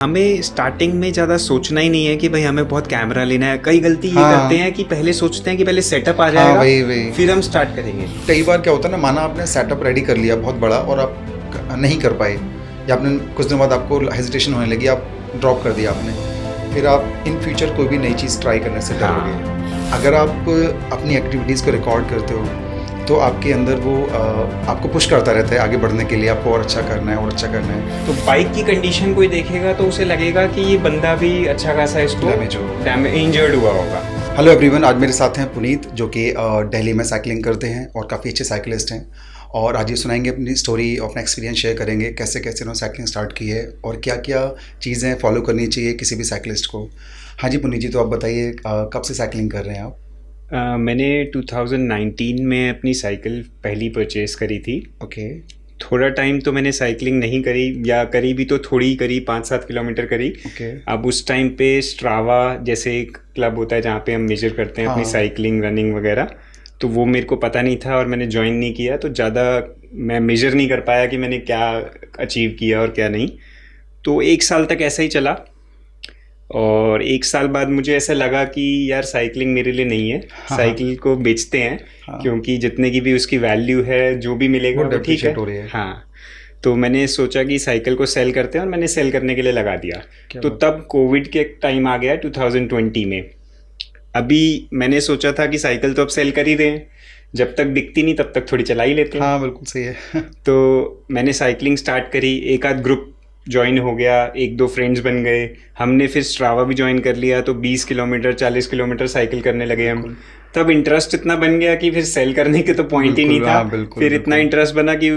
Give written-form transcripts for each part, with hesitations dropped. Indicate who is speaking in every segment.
Speaker 1: हमें स्टार्टिंग में ज़्यादा सोचना ही नहीं है कि भाई हमें बहुत कैमरा लेना है। कई गलती ये
Speaker 2: हाँ।
Speaker 1: करते हैं कि पहले सोचते हैं कि पहले सेटअप आ
Speaker 2: हाँ,
Speaker 1: जाएगा
Speaker 2: वही।
Speaker 1: फिर हम स्टार्ट करेंगे।
Speaker 2: कई बार क्या होता है ना, माना आपने सेटअप रेडी कर लिया बहुत बड़ा और आप नहीं कर पाए, या आपने कुछ दिन बाद आपको हेजिटेशन होने लगी, आप ड्रॉप कर दिया आपने, फिर आप इन फ्यूचर कोई भी नई चीज़ ट्राई करने से डरोगे। अगर आप अपनी एक्टिविटीज़ को रिकॉर्ड करते हो तो आपके अंदर वो आपको पुश करता रहता है आगे बढ़ने के लिए, आपको और अच्छा करना है और अच्छा करना है।
Speaker 1: तो बाइक की कंडीशन कोई देखेगा तो उसे लगेगा कि ये बंदा भी अच्छा खासा इसको इंजर्ड हुआ होगा।
Speaker 2: हेलो एवरीवन, आज मेरे साथ हैं पुनीत, जो कि दिल्ली में साइकिलिंग करते हैं और काफ़ी अच्छे साइकिलिस्ट हैं। और आज ये सुनाएंगे अपनी स्टोरी, अपना एक्सपीरियंस शेयर करेंगे, कैसे कैसे उन्होंने साइकिलिंग स्टार्ट की है और क्या क्या चीज़ें फॉलो करनी चाहिए किसी भी साइकिलिस्ट को। हाँ जी पुनीत जी, तो आप बताइए कब से साइकिलिंग कर रहे हैं आप?
Speaker 1: मैंने 2019 में अपनी साइकिल पहली परचेज़ करी थी।
Speaker 2: ओके।
Speaker 1: थोड़ा टाइम तो मैंने साइकिलिंग नहीं करी, या करी भी तो थोड़ी करी, 5-7 किलोमीटर करी।
Speaker 2: ओके।
Speaker 1: अब उस टाइम पे स्ट्रावा जैसे एक क्लब होता है जहाँ पे हम मेजर करते हैं अपनी साइकिलिंग रनिंग वगैरह, तो वो मेरे को पता नहीं था और मैंने ज्वाइन नहीं किया, तो ज़्यादा मैं मेजर नहीं कर पाया कि मैंने क्या अचीव किया और क्या नहीं। तो 1 साल तक ऐसा ही चला और 1 साल बाद मुझे ऐसा लगा कि यार साइकिलिंग मेरे लिए नहीं है। साइकिल को बेचते हैं क्योंकि जितने की भी उसकी वैल्यू है, जो भी मिलेगा वो ठीक है। हाँ, तो मैंने सोचा कि साइकिल को सेल करते हैं और मैंने सेल करने के लिए लगा दिया। तो तब कोविड के टाइम आ गया 2020 में। अभी मैंने सोचा था कि साइकिल तो अब सेल कर ही रहे हैं, जब तक दिखती नहीं तब तक थोड़ी चला ही लेते हैं।
Speaker 2: हाँ बिल्कुल सही है।
Speaker 1: तो मैंने साइकिलिंग स्टार्ट करी, एक आध ग्रुप ज्वाइन हो गया, 1-2 फ्रेंड्स बन गए, हमने फिर स्ट्रावा भी ज्वाइन कर लिया, तो 20 किलोमीटर 40 किलोमीटर साइकिल करने लगे हम। तब इंटरेस्ट इतना बन गया कि फिर सेल करने के तो पॉइंट ही नहीं था। फिर इतना इंटरेस्ट बना कि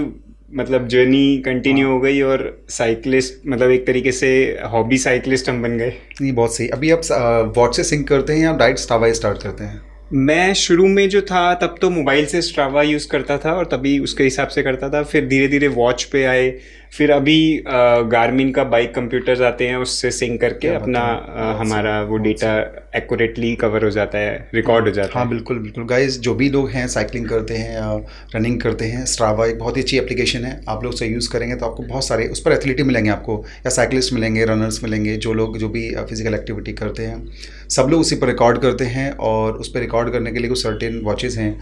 Speaker 1: मतलब जर्नी कंटिन्यू हो गई और साइकिलिस्ट मतलब एक तरीके से हॉबी साइकिलिस्ट हम बन गए।
Speaker 2: नहीं, बहुत सही। अभी आप वॉच से सिंक करते हैं या डायरेक्ट स्ट्रावा स्टार्ट करते हैं?
Speaker 1: मैं शुरू में जो था तब तो मोबाइल से स्ट्रावा यूज़ करता था और तभी उसके हिसाब से करता था। फिर धीरे धीरे वॉच पे आए, फिर अभी गार्मिन का बाइक कंप्यूटर्स आते हैं, उससे सिंक करके अपना हमारा वो डेटा एक्यूरेटली कवर हो जाता है, रिकॉर्ड हो जाता है।
Speaker 2: हाँ बिल्कुल बिल्कुल गाइस, जो भी लोग हैं साइकिलिंग करते हैं या रनिंग करते हैं, स्ट्रावा एक बहुत ही अच्छी एप्लीकेशन है। आप लोग उसे यूज़ करेंगे तो आपको बहुत सारे उस पर एथलीट मिलेंगे, आपको या साइकिलिस्ट मिलेंगे, रनर्स मिलेंगे, जो भी फिजिकल एक्टिविटी करते हैं, सब लोग उसी पर रिकॉर्ड करते हैं। और उस पर रिकॉर्ड करने के लिए कुछ सर्टेन वॉचेज़ हैं,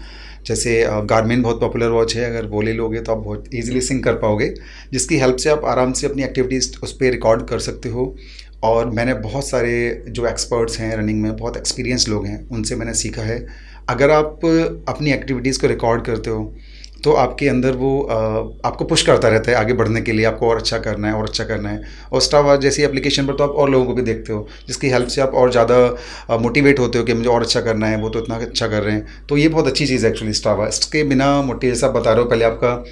Speaker 2: जैसे गार्मिन बहुत पॉपुलर वॉच है, अगर वो ले लोगे तो आप बहुत ईजिली सिंक कर पाओगे, जिसकी हेल्प से आप आराम से अपनी एक्टिविटीज़ उस पर रिकॉर्ड कर सकते हो। और मैंने बहुत सारे जो एक्सपर्ट्स हैं रनिंग में, बहुत एक्सपीरियंस लोग हैं, उनसे मैंने सीखा है, अगर आप अपनी एक्टिविटीज़ को रिकॉर्ड करते हो तो आपके अंदर वो आपको पुश करता रहता है आगे बढ़ने के लिए, आपको और अच्छा करना है और अच्छा करना है। और स्ट्रावा जैसी एप्लीकेशन पर तो आप और लोगों को भी देखते हो, जिसकी हेल्प से आप और ज़्यादा मोटिवेट होते हो कि मुझे और अच्छा करना है, वो तो इतना अच्छा कर रहे हैं। तो ये बहुत अच्छी चीज़ है एक्चुअली स्ट्रावा। इसके बिना मोटिवेशन, जैसा आप बता रहे हो, पहले आपका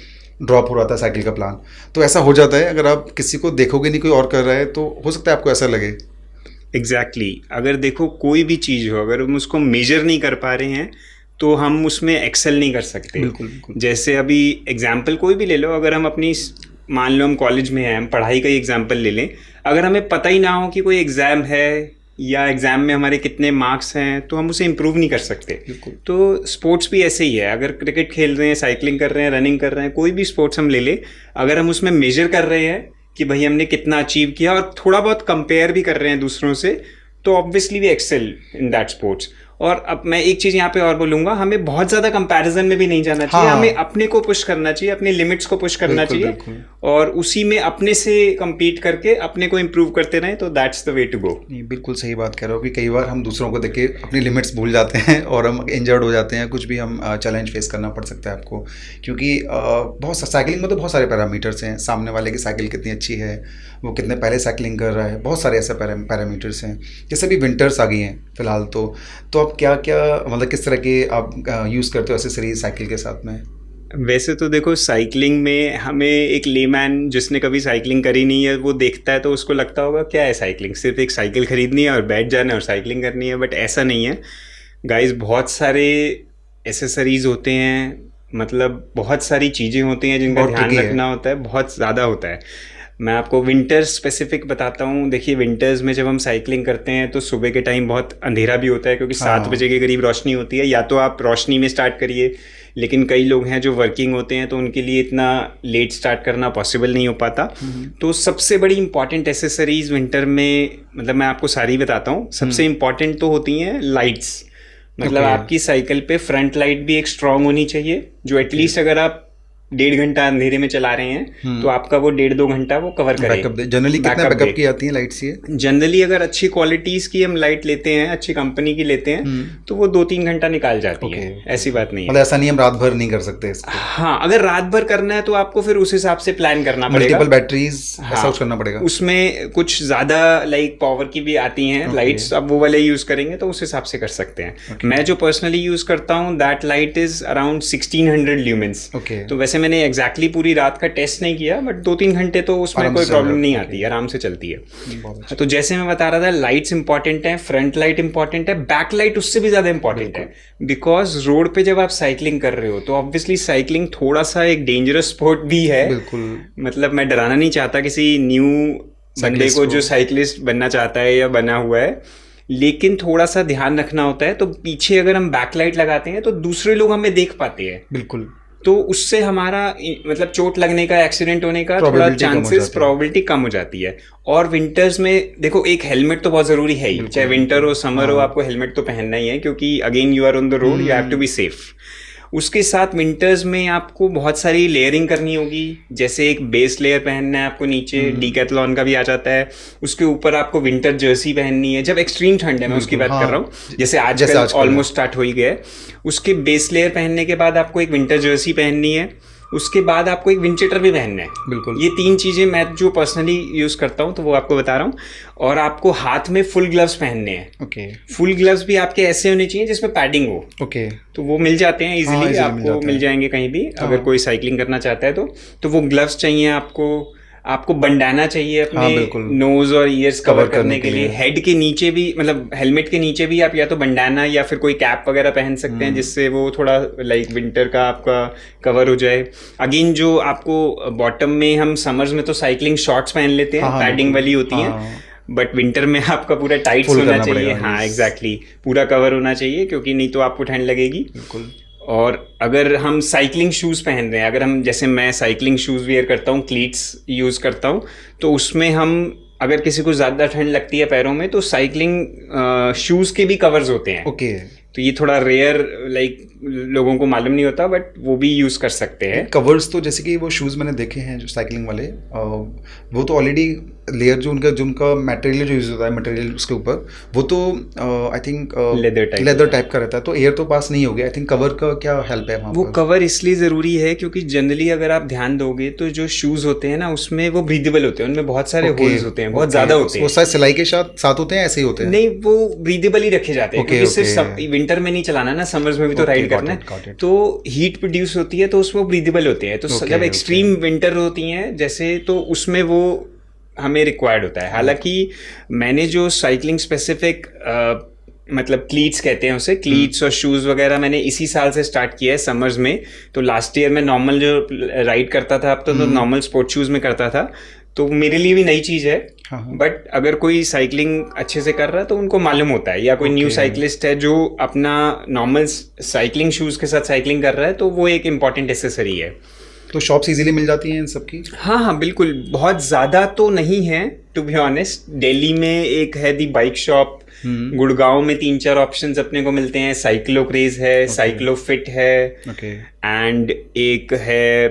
Speaker 2: ड्रॉप हो रहा था साइकिल का प्लान, तो ऐसा हो जाता है अगर आप किसी को देखोगे नहीं कोई और कर रहा है, तो हो सकता है आपको ऐसा लगे।
Speaker 1: एग्जैक्टली अगर देखो कोई भी चीज़ हो, अगर हम उसको मेजर नहीं कर पा रहे हैं तो हम उसमें एक्सेल नहीं कर सकते।
Speaker 2: बिल्कुल बिल्कुल।
Speaker 1: जैसे अभी एग्जाम्पल कोई भी ले लो, अगर हम अपनी मान लो हम कॉलेज में हैं, हम पढ़ाई का ही एग्जाम्पल ले लें, अगर हमें पता ही ना हो कि कोई एग्ज़ाम है या एग्ज़ाम में हमारे कितने मार्क्स हैं तो हम उसे इम्प्रूव नहीं कर सकते। तो स्पोर्ट्स भी ऐसे ही है, अगर क्रिकेट खेल रहे हैं, साइकिलिंग कर रहे हैं, रनिंग कर रहे हैं, कोई भी स्पोर्ट्स हम ले लें, अगर हम उसमें मेजर कर रहे हैं कि भाई हमने कितना अचीव किया और थोड़ा बहुत कंपेयर भी कर रहे हैं दूसरों से, तो obviously we excel in that sports. और अब मैं एक चीज़ यहाँ पे और बोलूँगा, हमें बहुत ज़्यादा कंपैरिजन में भी नहीं जाना चाहिए। हमें अपने को पुश करना चाहिए, अपने लिमिट्स को पुश करना चाहिए और उसी में अपने से compete करके अपने को इम्प्रूव करते रहें, तो that's the way to go.
Speaker 2: नहीं, बिल्कुल सही बात कह रहे हो कि कई बार हम दूसरों को देख के अपनी लिमिट्स भूल जाते हैं और हम इंजर्ड हो जाते हैं, कुछ भी हम चैलेंज फेस करना पड़ सकता है आपको, क्योंकि बहुत साइकिलिंग में तो बहुत सारे पैरामीटर्स हैं। सामने वाले की साइकिल कितनी अच्छी है, वो कितने पहले साइकिलिंग कर रहा है, बहुत सारे ऐसे पैरामीटर्स हैं। जैसे भी विंटर्स आ गई हैं फिलहाल, तो आप क्या क्या मतलब किस तरह के आप यूज़ करते हो एक्सेसरीज साइकिल के साथ में?
Speaker 1: वैसे तो देखो साइकिलिंग में हमें एक लेमैन जिसने कभी साइकिलिंग करी नहीं है वो देखता है तो उसको लगता होगा क्या है साइकिलिंग, सिर्फ एक साइकिल खरीदनी है और बैठ जाना है और साइकिलिंग करनी है, बट ऐसा नहीं है गाइस। बहुत सारे एसेसरीज होते हैं, मतलब बहुत सारी चीज़ें होती हैं जिनका ध्यान रखना होता है, बहुत ज़्यादा होता है। मैं आपको विंटर स्पेसिफिक बताता हूँ। देखिए विंटर्स में जब हम साइकिलिंग करते हैं तो सुबह के टाइम बहुत अंधेरा भी होता है, क्योंकि 7 बजे के करीब रोशनी होती है। या तो आप रोशनी में स्टार्ट करिए, लेकिन कई लोग हैं जो वर्किंग होते हैं तो उनके लिए इतना लेट स्टार्ट करना पॉसिबल नहीं हो पाता। तो सबसे बड़ी इंपॉर्टेंट एसेसरीज विंटर में, मतलब मैं आपको सारी बताता हूँ। सबसे इंपॉर्टेंट तो होती हैं लाइट्स, मतलब आपकी साइकिल पे फ्रंट लाइट भी एक स्ट्रांग होनी चाहिए, जो एटलीस्ट अगर आप 1.5 घंटा अंधेरे में चला रहे हैं तो आपका वो 1.5-2 घंटा वो कवर करे।
Speaker 2: जनरली कितना बैकअप की आती है लाइट्स ये?
Speaker 1: जनरली अगर अच्छी क्वालिटीज की हम लाइट लेते हैं, अच्छी कंपनी की लेते हैं, तो वो 2-3 घंटा निकाल जाती है। ऐसी बात नहीं है,
Speaker 2: मतलब ऐसा नहीं हम रात भर नहीं कर सकते इसको।
Speaker 1: हाँ, अगर रात भर करना है तो आपको फिर उस हिसाब से प्लान करना पड़ेगा।
Speaker 2: मल्टीपल बैटरीज ऐसा कुछ करना पड़ेगा।
Speaker 1: उसमें कुछ ज्यादा लाइक पावर की भी आती हैं लाइट्स, अब वो वाले यूज करेंगे तो उस हिसाब से कर सकते हैं। मैं जो पर्सनली यूज करता हूँ that light is around 1600 lumens. तो वैसे मैंने एग्जैक्टली पूरी रात का टेस्ट नहीं किया, बट 2-3 घंटे तो उसमें कोई प्रॉब्लम नहीं आती, आराम से चलती है। तो जैसे मैं बता रहा था, लाइट्स इंपॉर्टेंट है, फ्रंट लाइट इंपॉर्टेंट है, बैक लाइट उससे भी ज्यादा इंपॉर्टेंट है। बिकॉज रोड पे जब आप साइकिलिंग कर रहे हो तो ऑब्वियसली साइकिलिंग थोड़ा सा एक डेंजरस स्पोर्ट भी है। मतलब मैं डराना नहीं चाहता किसी न्यू बंदे को जो साइकिलिस्ट बनना चाहता है या बना हुआ है, लेकिन थोड़ा सा ध्यान रखना होता है। तो पीछे अगर हम बैकलाइट लगाते हैं तो दूसरे लोग हमें देख पाते हैं।
Speaker 2: बिल्कुल।
Speaker 1: तो उससे हमारा मतलब चोट लगने का, एक्सीडेंट होने का थोड़ा चांसेस, प्रोबेबिलिटी कम हो जाती है। और विंटर्स में देखो, एक हेलमेट तो बहुत जरूरी है ही, चाहे विंटर हो समर हो, आपको हेलमेट तो पहनना ही है, क्योंकि again you are on the road, you have to be safe. उसके साथ विंटर्स में आपको बहुत सारी लेयरिंग करनी होगी, जैसे एक बेस लेयर पहनना है आपको नीचे, डीकैथलॉन का भी आ जाता है। उसके ऊपर आपको विंटर जर्सी पहननी है, जब एक्सट्रीम ठंड है, मैं उसकी बात कर रहा हूँ, जैसे आजकल ऑलमोस्ट स्टार्ट हो ही गया है। उसके बेस लेयर पहनने के बाद आपको एक विंटर जर्सी पहननी है, उसके बाद आपको एक विंडशीटर भी पहनना है।
Speaker 2: बिल्कुल।
Speaker 1: ये 3 चीजें मैं जो पर्सनली यूज करता हूँ तो वो आपको बता रहा हूँ। और आपको हाथ में फुल ग्लव्स पहनने हैं।
Speaker 2: ओके।
Speaker 1: फुल ग्लव्स भी आपके ऐसे होने चाहिए जिसमें पैडिंग हो।
Speaker 2: ओके।
Speaker 1: तो वो मिल जाते हैं इजीली, आपको मिल जाएंगे कहीं भी, अगर कोई साइकिलिंग करना चाहता है तो वो ग्लव्स चाहिए आपको बंडाना चाहिए अपने नोज और ईयर्स कवर करने के लिए। हेड के नीचे भी, मतलब हेलमेट के नीचे भी आप या तो बंडाना या फिर कोई कैप वगैरह पहन सकते हैं, जिससे वो थोड़ा लाइक विंटर का आपका कवर हो जाए। अगेन जो आपको बॉटम में, हम समर्स में तो साइकिलिंग शॉर्ट्स पहन लेते हैं, पैडिंग वाली होती हैं, बट विंटर में आपका पूरा टाइट होना चाहिए। हाँ एग्जैक्टली, पूरा कवर होना चाहिए, क्योंकि नहीं तो आपको ठंड लगेगी।
Speaker 2: बिल्कुल।
Speaker 1: और अगर हम साइकिलिंग शूज़ पहन रहे हैं, अगर हम, जैसे मैं साइकिलिंग शूज़ वेयर करता हूँ, क्लीट्स यूज़ करता हूँ, तो उसमें हम, अगर किसी को ज़्यादा ठंड लगती है पैरों में, तो साइकिलिंग शूज़ के भी कवर्स होते हैं।
Speaker 2: ओके।
Speaker 1: तो ये थोड़ा रेयर लाइक लोगों को मालूम नहीं होता, बट वो भी यूज़ कर सकते हैं।
Speaker 2: कवर्स तो जैसे कि वो शूज़ मैंने देखे हैं जो साइकिलिंग वाले, वो तो ऑलरेडी लेयर जो उनका मटेरियल जो यूज़ होता है, मटेरियल उसके ऊपर, वो तो आई थिंक लेदर टाइप का रहता है, तो एयर तो पास नहीं हो गया। आई थिंक कवर का क्या हेल्प है वहाँ?
Speaker 1: वो कवर इसलिए ज़रूरी है क्योंकि जनरली अगर आप ध्यान दोगे तो जो शूज़ होते हैं ना, उसमें वो ब्रीदेबल होते हैं, उनमें बहुत सारे होल्स होते हैं, बहुत ज़्यादा होते हैं।
Speaker 2: वो शायद सिलाई के साथ होते हैं, ऐसे ही होते हैं?
Speaker 1: नहीं, वो ब्रीदेबल ही रखे जाते हैं, क्योंकि सिर्फ विंटर में नहीं चलाना ना, समर्स में भी तो राइड करना है, तो हीट प्रोड्यूस होती है, तो उसमें ब्रीदेबल होते हैं। तो जब एक्सट्रीम विंटर होती हैं जैसे, तो उसमें वो हमें रिक्वायर्ड होता है। हालांकि मैंने जो साइकिलिंग स्पेसिफिक मतलब क्लीट्स कहते हैं उसे, क्लीट्स और शूज़ वगैरह मैंने इसी साल से स्टार्ट किया है समर्स में। तो लास्ट ईयर मैं नॉर्मल जो राइड करता था, अब तो नॉर्मल स्पोर्ट शूज़ में करता था, तो मेरे लिए भी नई चीज़ है। बट अगर कोई साइकिलिंग अच्छे से कर रहा है तो उनको मालूम होता है, या कोई न्यू साइकिलिस्ट है जो अपना नॉर्मल साइकिलिंग शूज़ के साथ साइकिलिंग कर रहा है, तो वो एक इम्पॉर्टेंट एसेसरी है।
Speaker 2: तो शॉप्स इजीली मिल जाती हैं इन सब की?
Speaker 1: हाँ, बिल्कुल। बहुत ज़्यादा तो नहीं है टू बी ऑनेस्ट। दिल्ली में एक है दी बाइक शॉप, गुड़गांव में 3-4 ऑप्शंस अपने को मिलते हैं। साइक्लो क्रेज है, साइक्लो फिट है, एंड एक है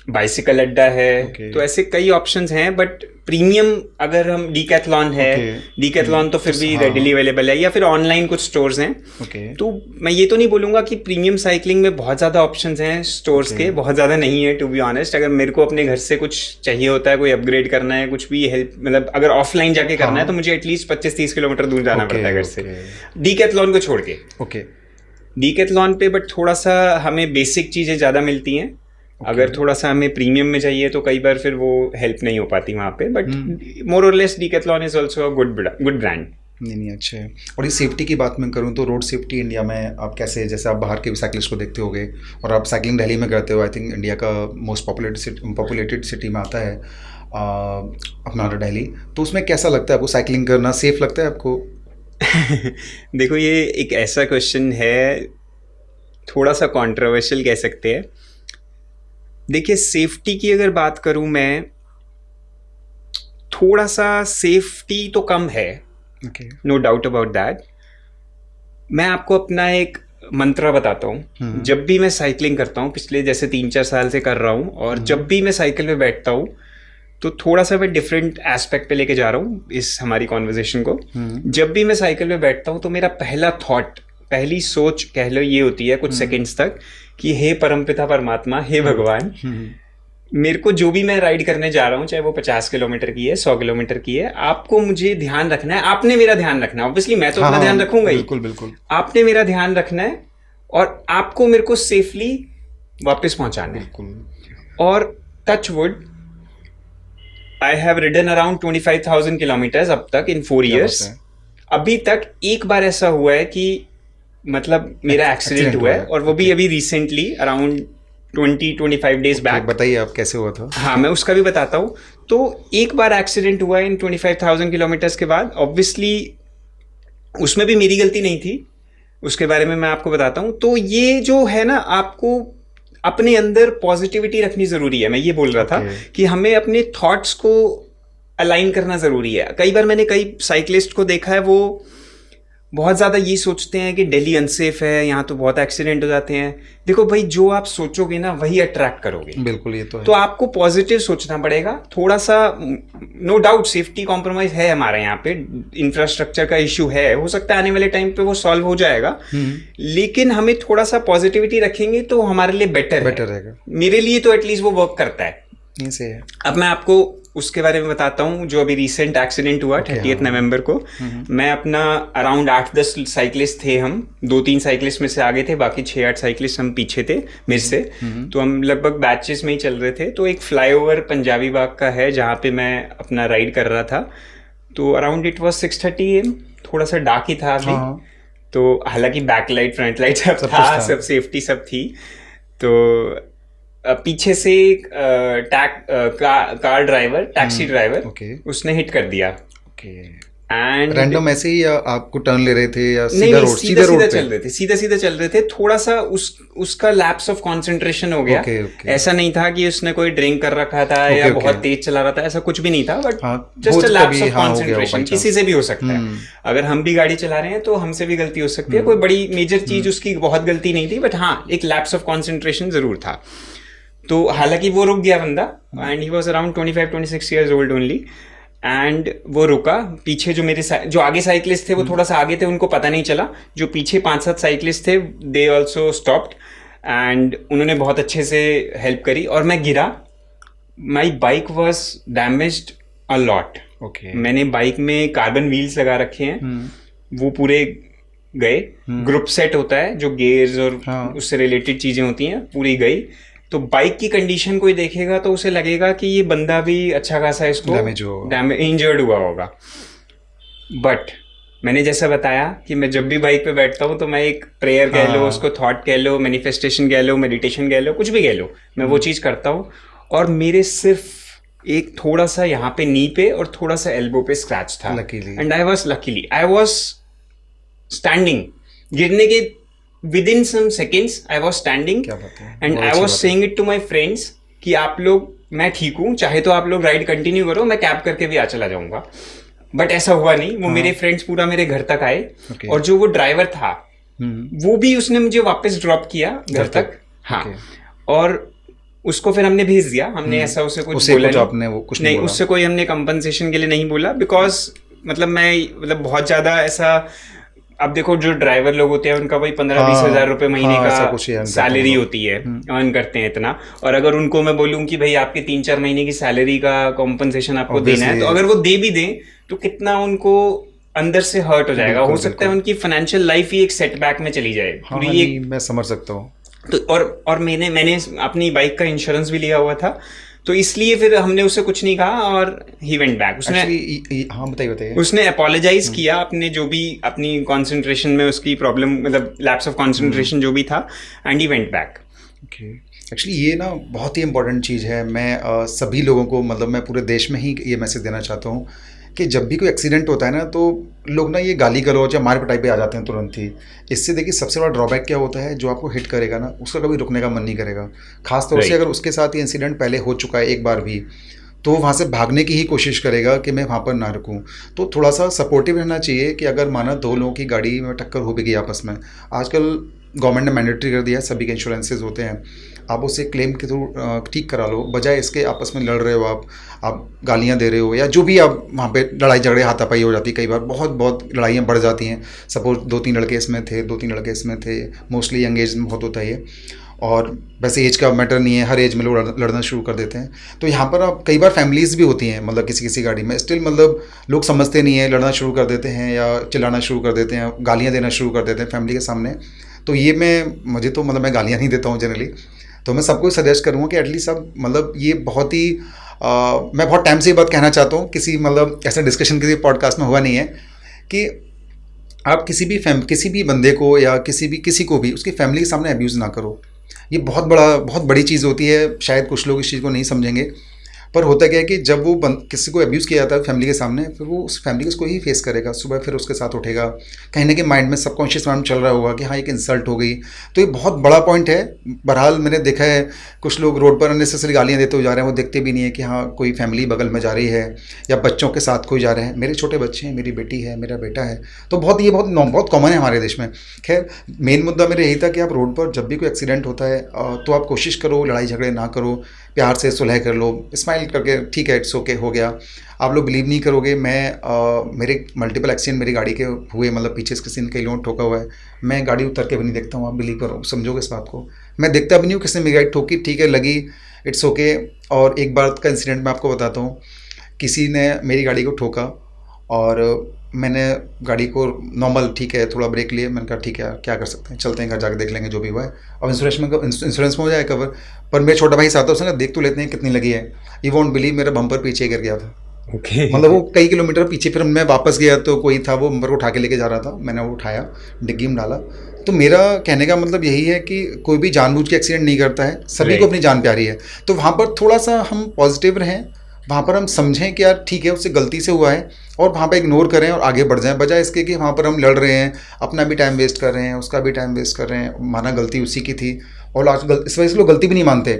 Speaker 1: बाइसिकल अड्डा है। तो ऐसे कई ऑप्शंस हैं, बट प्रीमियम अगर हम डीकैथलॉन है, डीकैथलॉन तो फिर भी रेडिली अवेलेबल है, या फिर ऑनलाइन कुछ स्टोर्स हैं। तो मैं ये तो नहीं बोलूंगा कि प्रीमियम साइकिलिंग में बहुत ज़्यादा ऑप्शंस हैं स्टोर्स के, बहुत ज़्यादा नहीं है टू बी ऑनेस्ट। अगर मेरे को अपने घर से कुछ चाहिए होता है, कोई अपग्रेड करना है, कुछ भी हेल्प, मतलब अगर ऑफलाइन जाके करना है, तो मुझे एटलीस्ट 25-30 किलोमीटर दूर जाना पड़ता है घर से, डीकैथलॉन को छोड़ के। डीकैथलॉन पे बट थोड़ा सा हमें बेसिक चीज़ें ज़्यादा मिलती हैं। अगर थोड़ा सा हमें प्रीमियम में चाहिए तो कई बार फिर वो हेल्प नहीं हो पाती वहाँ पे, बट मोर और less Decathlon is also a good brand.
Speaker 2: नहीं अच्छा है। और ये सेफ्टी की बात मैं करूँ तो रोड सेफ्टी इंडिया में आप कैसे, जैसे आप बाहर के साइकिलिस्ट को देखते होगे और आप साइकिलिंग दिल्ली में करते हो, आई थिंक इंडिया का मोस्ट पॉपुलेटेड सिटी में आता है, अपना डेली, तो उसमें कैसा लगता है आपको? साइकिलिंग करना सेफ लगता है आपको?
Speaker 1: देखो, ये एक ऐसा क्वेश्चन है, थोड़ा सा कंट्रोवर्शियल कह सकते हैं। देखिए, सेफ्टी की अगर बात करूं मैं, थोड़ा सा सेफ्टी तो कम है, नो डाउट अबाउट दैट। मैं आपको अपना एक मंत्र बताता हूँ। जब भी मैं साइकिलिंग करता हूँ, पिछले जैसे 3-4 साल से कर रहा हूँ, और जब भी मैं साइकिल पे बैठता हूँ तो थोड़ा सा मैं डिफरेंट एस्पेक्ट पे लेके जा रहा हूँ इस हमारी कॉन्वर्जेशन को। जब भी मैं साइकिल पे बैठता हूँ तो मेरा पहला थॉट, पहली सोच कह लो, ये होती है कुछ सेकंड्स तक कि हे परमपिता परमात्मा, हे भगवान, मेरे को जो भी मैं राइड करने जा रहा हूँ, चाहे वो 50 किलोमीटर की है, 100 किलोमीटर की है, आपको मुझे ध्यान रखना है, आपने मेरा ध्यान रखना है। ऑब्वियसली मैं तो अपना ध्यान रखूंगा ही,
Speaker 2: बिल्कुल बिल्कुल।
Speaker 1: आपने मेरा ध्यान रखना है और आपको मेरे को सेफली वापस पहुंचाना है। और touch wood, I have ridden around 25,000 kilometres अब तक इन 4 years। अभी तक एक बार ऐसा हुआ है कि मतलब मेरा एक्सीडेंट हुआ है, और वो भी अभी रिसेंटली अराउंड 20-25 डेज बैक।
Speaker 2: बताइए आप कैसे हुआ था?
Speaker 1: हाँ, मैं उसका भी बताता हूँ। तो एक बार एक्सीडेंट हुआ इन 25,000 किलोमीटर्स के बाद। ऑब्वियसली उसमें भी मेरी गलती नहीं थी, उसके बारे में मैं आपको बताता हूँ। तो ये जो है ना, आपको अपने अंदर पॉजिटिविटी रखनी जरूरी है। मैं ये बोल रहा था कि हमें अपने थॉट्स को अलाइन करना जरूरी है। कई बार मैंने कई साइकिलिस्ट को देखा है, वो बहुत ज़्यादा ये सोचते हैं कि दिल्ली अनसेफ है, यहाँ तो बहुत एक्सीडेंट हो जाते हैं। देखो भाई, जो आप सोचोगे ना वही अट्रैक्ट करोगे।
Speaker 2: बिल्कुल, ये तो है।
Speaker 1: तो आपको पॉजिटिव सोचना पड़ेगा थोड़ा सा। नो डाउट सेफ्टी कॉम्प्रोमाइज है हमारे यहाँ पे, इंफ्रास्ट्रक्चर का इश्यू है, हो सकता है आने वाले टाइम पे वो सॉल्व हो जाएगा, लेकिन हमें थोड़ा सा पॉजिटिविटी रखेंगे तो हमारे लिए बेटर रहेगा। मेरे लिए तो एटलीस्ट वो वर्क करता है।
Speaker 2: से है।
Speaker 1: अब मैं आपको उसके बारे में बताता हूँ जो अभी रिसेंट एक्सीडेंट हुआ 30 नवंबर को। मैं अपना अराउंड 8-10 साइकिलिस्ट थे, हम 2-3 साइकिलिस्ट में से आगे थे, बाकी 6-8 साइकिलिस्ट हम पीछे थे मेरे से। तो हम लगभग बैचेस में ही चल रहे थे। तो एक फ्लाईओवर पंजाबी बाग का है जहाँ पे मैं अपना राइड कर रहा था। तो अराउंड इट वॉज 6:30 AM, थोड़ा सा डार्क ही था अभी। तो हालांकि बैक लाइट फ्रंट लाइट सब था, सब सेफ्टी सब थी। तो पीछे से एक कार ड्राइवर, टैक्सी ड्राइवर, उसने हिट कर दिया।
Speaker 2: एंड रैंडम ऐसे ही, या आपको टर्न ले रहे थे, या
Speaker 1: सीधा रोड? सीधा चल रहे थे। थोड़ा सा उसका लैप्स ऑफ कंसंट्रेशन हो गया। ऐसा नहीं था कि उसने कोई ड्रिंक कर रखा था या बहुत तेज चला रहा था, ऐसा कुछ भी नहीं था। But just a lapse of concentration, किसी से भी हो सकता है। अगर हम भी गाड़ी चला रहे हैं तो हमसे भी गलती हो सकती है। कोई बड़ी मेजर चीज उसकी बहुत गलती नहीं थी, बट हाँ, एक लैप्स ऑफ कंसंट्रेशन जरूर था। तो हालांकि वो रुक गया बंदा, and he was around 25-26 years old only. And वो रुका। पीछे जो आगे साइकिलिस्ट थे वो थोड़ा सा आगे थे, उनको पता नहीं चला। जो पीछे 5-7 साइकिलिस्ट थे, दे ऑल्सो स्टॉप्ड, एंड उन्होंने बहुत अच्छे से हेल्प करी। और मैं गिरा, my bike was damaged a lot. मैंने बाइक में कार्बन व्हील्स लगा रखे हैं, वो पूरे गए। ग्रुप सेट होता है जो गेयर्स और उससे रिलेटेड चीजें होती हैं, पूरी गई। तो बाइक की कंडीशन कोई देखेगा तो उसे लगेगा कि ये बंदा भी अच्छा खासा इसको इंजर्ड हुआ होगा। बट मैंने जैसा बताया कि मैं जब भी बाइक पे बैठता हूँ तो मैं एक प्रेयर कह लो, उसको थॉट कह लो, मैनिफेस्टेशन कह लो, मेडिटेशन कह लो, कुछ भी कह लो, मैं वो चीज़ करता हूँ। और मेरे सिर्फ एक थोड़ा सा यहाँ पे नी पे और थोड़ा सा एल्बो पे स्क्रैच था। And I was standing. गिरने के within some seconds I was standing and I was saying it to my friends कि आप लोग, मैं ठीक हूँ, चाहे तो आप लोग राइड कंटिन्यू करो, मैं कैब करके भी आ चला जाऊंगा। बट ऐसा हुआ नहीं। वो मेरे फ्रेंड्स पूरा मेरे घर तक आए, और जो वो ड्राइवर था वो भी, उसने मुझे वापस ड्रॉप किया घर तक। हाँ, और उसको फिर हमने भेज दिया। हमने ऐसा उसे कुछ बोला नहीं, उससे कोई हमने कंपनसेशन के लिए नहीं बोला, बिकॉज मतलब बहुत ज्यादा ऐसा। अब देखो, जो ड्राइवर लोग होते हैं उनका वही 15-20 हज़ार रुपए महीने का सैलरी होती है, अर्न करते हैं इतना। और अगर उनको मैं बोलूँ कि भाई आपके 3-4 महीने की सैलरी का कॉम्पनसेशन आपको देना है, तो अगर वो दे भी दें तो कितना उनको अंदर से हर्ट हो जाएगा। हो सकता है उनकी फाइनेंशियल लाइफ ही एक सेटबैक में चली जाए पूरी।
Speaker 2: मैं समझ सकता हूँ।
Speaker 1: तो और मैंने अपनी बाइक का इंश्योरेंस भी लिया हुआ था, तो इसलिए फिर हमने उसे कुछ नहीं कहा और ही वेंट बैक। उसने
Speaker 2: बताइए।
Speaker 1: उसने अपोलोजाइज किया अपने जो भी अपनी कंसंट्रेशन में उसकी प्रॉब्लम, मतलब लैप्स ऑफ कंसंट्रेशन जो भी था, and he went back.
Speaker 2: Actually ये ना बहुत ही इंपॉर्टेंट चीज़ है। मैं सभी लोगों को, मतलब मैं पूरे देश में ही ये मैसेज देना चाहता हूँ कि जब भी कोई एक्सीडेंट होता है ना, तो लोग ना ये गाली गलौज या मार पिटाई पे आ जाते हैं तुरंत ही। इससे देखिए सबसे बड़ा ड्रॉबैक क्या होता है, जो आपको हिट करेगा ना उसका कभी रुकने का मन नहीं करेगा। खास तौर से
Speaker 1: राइट।
Speaker 2: अगर उसके साथ ये इंसिडेंट पहले हो चुका है एक बार भी, तो वहाँ से भागने की ही कोशिश करेगा कि मैं वहाँ पर ना रुकूँ। तो थोड़ा सा सपोर्टिव रहना चाहिए कि अगर माना दो लोगों की गाड़ी में टक्कर हो भी गई आपस में, आजकल गवर्नमेंट ने मैंडेटरी कर दिया है, सभी के इंश्योरेंसेज होते हैं, आप उसे क्लेम के थ्रू ठीक करा लो, बजाय इसके आपस में लड़ रहे हो आप गालियाँ दे रहे हो या जो भी आप वहाँ पे लड़ाई झगड़े हाथापाई हो जाती है, कई बार बहुत बहुत लड़ाइयाँ बढ़ जाती हैं। सपोज 2-3 लड़के इसमें थे, 2-3 लड़के इसमें थे, मोस्टली यंग एज में बहुत होता है ये, और वैसे एज का मैटर नहीं है, हर एज में लोग लड़ना शुरू कर देते हैं। तो यहाँ पर आप कई बार फैमिलीज़ भी होती हैं, मतलब किसी किसी गाड़ी में स्टिल मतलब लोग समझते नहीं है, लड़ना शुरू कर देते हैं या चिल्लाना शुरू कर देते हैं, गालियाँ देना शुरू कर देते हैं फैमिली के सामने। तो ये मुझे तो मतलब मैं गालियाँ नहीं देता हूँ जनरली, तो मैं सबको सजेस्ट करूँगा कि एटलीस्ट आप मतलब ये बहुत ही मैं बहुत टाइम से ये बात कहना चाहता हूँ, किसी मतलब ऐसा डिस्कशन किसी पॉडकास्ट में हुआ नहीं है, कि आप किसी भी बंदे को या किसी को भी उसकी फैमिली के सामने अब्यूज़ ना करो। ये बहुत बड़ी चीज़ होती है, शायद कुछ लोग इस चीज़ को नहीं समझेंगे, पर होता क्या है कि जब वो किसी को अब्यूज़ किया जाता है फैमिली के सामने, फिर वो उस फैमिली को उसको ही फेस करेगा, सुबह फिर उसके साथ उठेगा, कहीं ना कहीं माइंड में सबकॉन्शियस माइंड चल रहा होगा कि हाँ एक इंसल्ट हो गई। तो ये बहुत बड़ा पॉइंट है। बहरहाल मैंने देखा है कुछ लोग रोड पर अननेसेसरी गालियाँ देते हुए जा रहे हैं, वो देखते भी नहीं है कि हाँ कोई फैमिली बगल में जा रही है या बच्चों के साथ कोई जा रहे हैं। मेरे छोटे बच्चे हैं, मेरी बेटी है, मेरा बेटा है, तो बहुत कॉमन है हमारे देश में। खैर मेन मुद्दा मेरा यही था कि आप रोड पर जब भी कोई एक्सीडेंट होता है तो आप कोशिश करो लड़ाई झगड़े ना करो, प्यार से सुलह कर लो, स्माइल करके ठीक है इट्स ओके हो गया। आप लोग बिलीव नहीं करोगे, मेरे मल्टीपल एक्सीडेंट मेरी गाड़ी के हुए, मतलब पीछे से किसी ने कई लोगों ठोका हुआ है, मैं गाड़ी उतर के भी नहीं देखता हूँ। आप बिलीव करो, समझोगे इस बात को, मैं देखता भी नहीं हूँ किसने मेरी गाड़ी ठोकी, ठीक है लगी इट्स ओके। और एक बार का इंसिडेंट मैं आपको बताता हूँ, किसी ने मेरी गाड़ी को ठोका और मैंने गाड़ी को नॉर्मल ठीक है थोड़ा ब्रेक लिए, मैंने कहा ठीक है क्या कर सकते हैं, चलते हैं घर जाकर देख लेंगे जो भी हुआ है, अब इंश्योरेंस में हो जाए कवर। पर मेरे छोटा भाई साथ था, उसने कहा देख तो लेते हैं कितनी लगी है। यू वोंट बिलीव, मेरा बम्पर पीछे गिर गया था।
Speaker 1: ओके।
Speaker 2: मतलब वो कई किलोमीटर पीछे, फिर मैं वापस गया तो कोई था वो बम्पर को उठा के लेके जा रहा था, मैंने वो उठाया डिग्गी में डाला। तो मेरा कहने का मतलब यही है कि कोई भी जानबूझ के एक्सीडेंट नहीं करता है, सभी को अपनी जान प्यारी है। तो वहाँ पर थोड़ा सा हम पॉजिटिव रहें, वहाँ पर हम समझें कि यार ठीक है उससे गलती से हुआ है, और वहाँ पे इग्नोर करें और आगे बढ़ जाएं, बजाय इसके कि वहाँ पर हम लड़ रहे हैं, अपना भी टाइम वेस्ट कर रहे हैं, उसका भी टाइम वेस्ट कर रहे हैं। माना गलती उसी की थी, और आज इस वजह से लोग गलती भी नहीं मानते।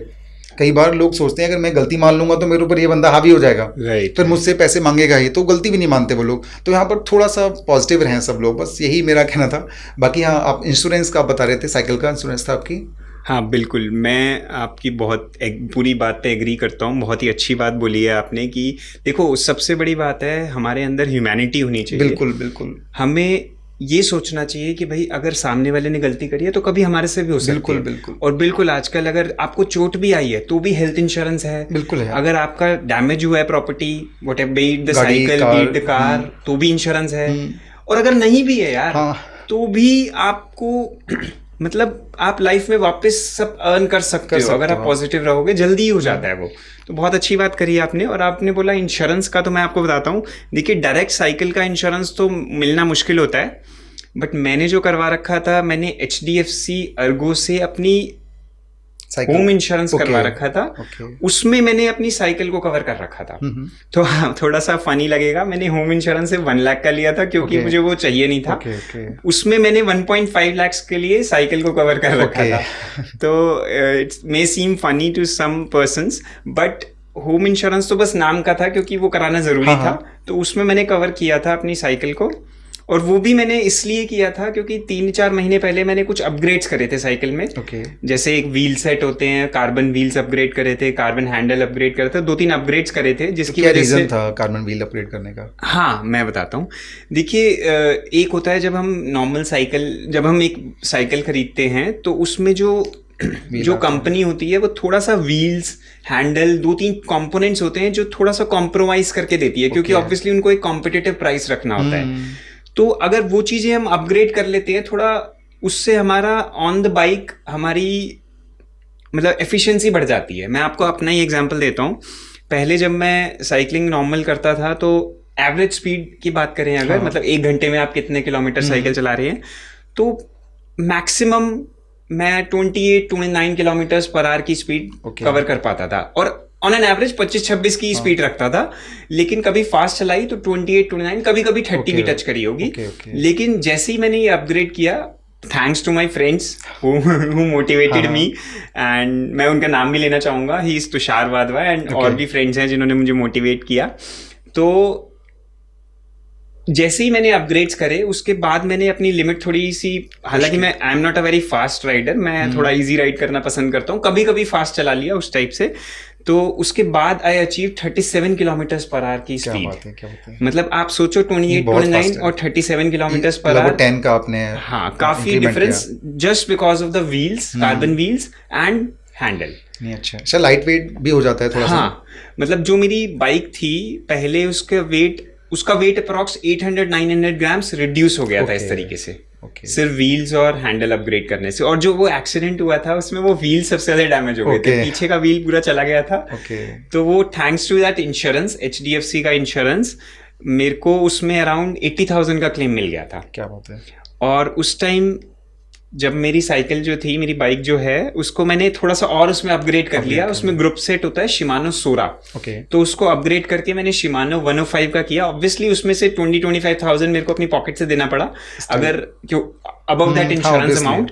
Speaker 2: कई बार लोग सोचते हैं अगर मैं गलती मान लूंगा तो मेरे ऊपर ये बंदा हावी हो जाएगा, फिर मुझसे पैसे मांगेगा ही, तो गलती भी नहीं मानते वो लोग। तो यहाँ पर थोड़ा सा पॉजिटिव रहें सब लोग, बस यही मेरा कहना था। बाकी हाँ आप इंश्योरेंस का बता रहे थे, साइकिल का इंश्योरेंस था आपकी।
Speaker 1: हाँ बिल्कुल, मैं आपकी बहुत पूरी बात पे एग्री करता हूँ। बहुत ही अच्छी बात बोली है आपने कि देखो सबसे बड़ी बात है हमारे अंदर ह्यूमैनिटी होनी चाहिए।
Speaker 2: बिल्कुल बिल्कुल,
Speaker 1: हमें ये सोचना चाहिए कि भाई अगर सामने वाले ने गलती करी है तो कभी हमारे से भी हो सकती है।
Speaker 2: बिल्कुल बिल्कुल।
Speaker 1: और बिल्कुल आजकल अगर आपको चोट भी आई है तो भी हेल्थ इंश्योरेंस है।
Speaker 2: बिल्कुल है।
Speaker 1: अगर आपका डैमेज हुआ है property, whatever, be it the
Speaker 2: गाड़ी,
Speaker 1: cycle,
Speaker 2: car,
Speaker 1: be it the car, तो भी इंश्योरेंस है। और अगर नहीं भी है यार,
Speaker 2: हाँ,
Speaker 1: तो भी आपको मतलब आप लाइफ में वापस सब अर्न कर सकते हो अगर आप पॉजिटिव रहोगे, जल्दी ही हो जाता है वो। तो बहुत अच्छी बात करी आपने। और आपने बोला इंश्योरेंस का, तो मैं आपको बताता हूँ। देखिए डायरेक्ट साइकिल का इंश्योरेंस तो मिलना मुश्किल होता है, बट मैंने जो करवा रखा था, मैंने HDFC अर्गो से अपनी होम इंश्योरेंस करवा रखा था। उसमें मैंने अपनी साइकिल को कवर कर रखा था। तो हाँ थोड़ा सा फनी लगेगा, मैंने होम इंश्योरेंस से 1 लाख का लिया था क्योंकि मुझे वो चाहिए नहीं था। उसमें मैंने 1.5 लाख के लिए साइकिल को कवर कर रखा था। तो it's may seem funny to some persons, but home insurance तो बस नाम का था क्योंकि वो कराना जरूरी था। तो उसमें मैंने कवर किया था अपनी साइकिल को। और वो भी मैंने इसलिए किया था क्योंकि 3-4 महीने पहले मैंने कुछ अपग्रेड्स करे थे साइकिल में। जैसे एक व्हील सेट होते हैं, कार्बन व्हील्स अपग्रेड करे थे, कार्बन हैंडल अपग्रेड करे थे, 2-3 अपग्रेड्स करे थे। जिसकी
Speaker 2: वजह से था कार्बन व्हील अपग्रेड करने का?
Speaker 1: हाँ मैं बताता हूँ। देखिए एक होता है जब हम नॉर्मल साइकिल, जब हम एक साइकिल खरीदते हैं तो उसमें जो कंपनी होती है वो थोड़ा सा व्हील्स, हैंडल, 2-3 कंपोनेंट्स होते हैं जो थोड़ा सा कॉम्प्रोमाइज करके देती है, क्योंकि ऑब्वियसली उनको एक कॉम्पिटिटिव प्राइस रखना होता है। तो अगर वो चीज़ें हम अपग्रेड कर लेते हैं थोड़ा, उससे हमारा ऑन द बाइक हमारी मतलब एफिशिएंसी बढ़ जाती है। मैं आपको अपना ही एग्जांपल देता हूँ। पहले जब मैं साइकिलिंग नॉर्मल करता था तो एवरेज स्पीड की बात करें अगर, मतलब 1 घंटे में आप कितने किलोमीटर साइकिल चला रहे हैं, तो मैक्सिमम मैं 28-29 किलोमीटर पर आवर की स्पीड कवर कर पाता था, और ऑन एन एवरेज 25-26 की स्पीड रखता था। लेकिन कभी फास्ट चलाई तो 28-29, कभी कभी 30 भी टच करी होगी। लेकिन जैसे ही मैंने ये अपग्रेड किया, thanks to my friends who motivated me, and मैं उनका नाम भी लेना चाहूंगा, he is Tushar Wadhwa, and और भी फ्रेंड्स हैं जिन्होंने मुझे मोटिवेट किया। तो जैसे ही मैंने अपग्रेड्स करे उसके बाद मैंने अपनी लिमिट थोड़ी सी, हालांकि मैं I am not a very fast rider, मैं थोड़ा इजी राइड करना पसंद करता हूँ, कभी कभी फास्ट चला लिया उस टाइप से। तो उसके बाद I achieve 37 kilometre per hour की स्पीड। मतलब आप सोचो 28-29 और 37 किलोमीटर पर आवर,
Speaker 2: 10 का आपने,
Speaker 1: हाँ, काफी difference, just because of the wheels, carbon wheels and handle.
Speaker 2: नहीं, अच्छा लाइट वेट भी हो जाता है थोड़ा सा।
Speaker 1: हाँ, मतलब जो मेरी बाइक थी पहले, उसका वेट अप्रॉक्स 800-900 ग्राम्स रिड्यूस हो गया था इस तरीके से, सिर्फ व्हील्स और हैंडल अपग्रेड करने से। और जो वो एक्सीडेंट हुआ था उसमें वो व्हील सबसे ज्यादा डैमेज हो गए थे, पीछे का व्हील पूरा चला गया था। तो वो thanks to that insurance, HDFC का इंश्योरेंस, मेरे को उसमें अराउंड 80,000 का क्लेम मिल गया था।
Speaker 2: क्या बात है।
Speaker 1: और उस टाइम जब मेरी साइकिल जो थी, मेरी बाइक जो है, उसको मैंने थोड़ा सा और उसमें अपग्रेड कर लिया। उसमें ग्रुप सेट होता है Shimano Sora, तो उसको अपग्रेड करके मैंने Shimano 105 का किया। ऑब्वियसली उसमें से 20-25,000 मेरे को अपनी पॉकेट से देना पड़ा, अगर क्यों above that insurance amount,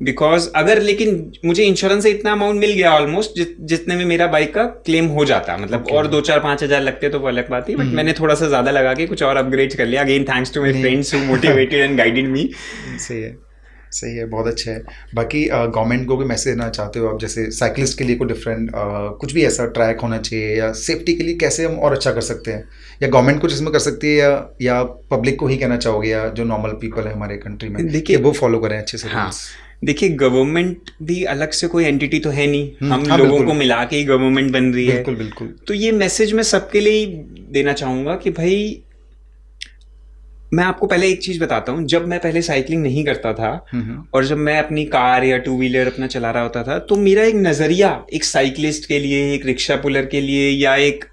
Speaker 1: because अगर, लेकिन मुझे इंश्योरेंस से इतना अमाउंट मिल गया ऑलमोस्ट जितने में मेरा बाइक का क्लेम हो जाता, मतलब और 2-4-5 हजार लगते तो वो अलग बात थी, बट मैंने थोड़ा सा ज्यादा लगा के कुछ और अपग्रेड कर लिया, again thanks to my friends who motivated and guided me.
Speaker 2: सही है, बहुत अच्छा है। बाकी गवर्नमेंट को भी मैसेज देना चाहते हो आप, जैसे साइकिलिस्ट के लिए कोई डिफरेंट कुछ भी ऐसा ट्रैक होना चाहिए, या सेफ्टी के लिए कैसे हम और अच्छा कर सकते हैं, या गवर्नमेंट कुछ इसमें कर सकती है, या पब्लिक को ही कहना चाहोगे, या जो नॉर्मल पीपल है हमारे कंट्री में, देखिए वो फॉलो करें अच्छे से?
Speaker 1: हाँ, देखिए गवर्नमेंट भी अलग से कोई एंटिटी तो है नहीं, हम लोगों को मिला के ही गवर्नमेंट बन रही है।
Speaker 2: बिल्कुल।
Speaker 1: तो ये मैसेज मैं सबके लिए देना चाहूंगा कि भाई, मैं आपको पहले एक चीज बताता हूँ, जब मैं पहले साइकिलिंग नहीं करता था और जब मैं अपनी कार या 2 व्हीलर अपना चला रहा होता था, तो मेरा एक नजरिया एक साइकिलिस्ट के लिए, एक रिक्शा पुलर के लिए, या एक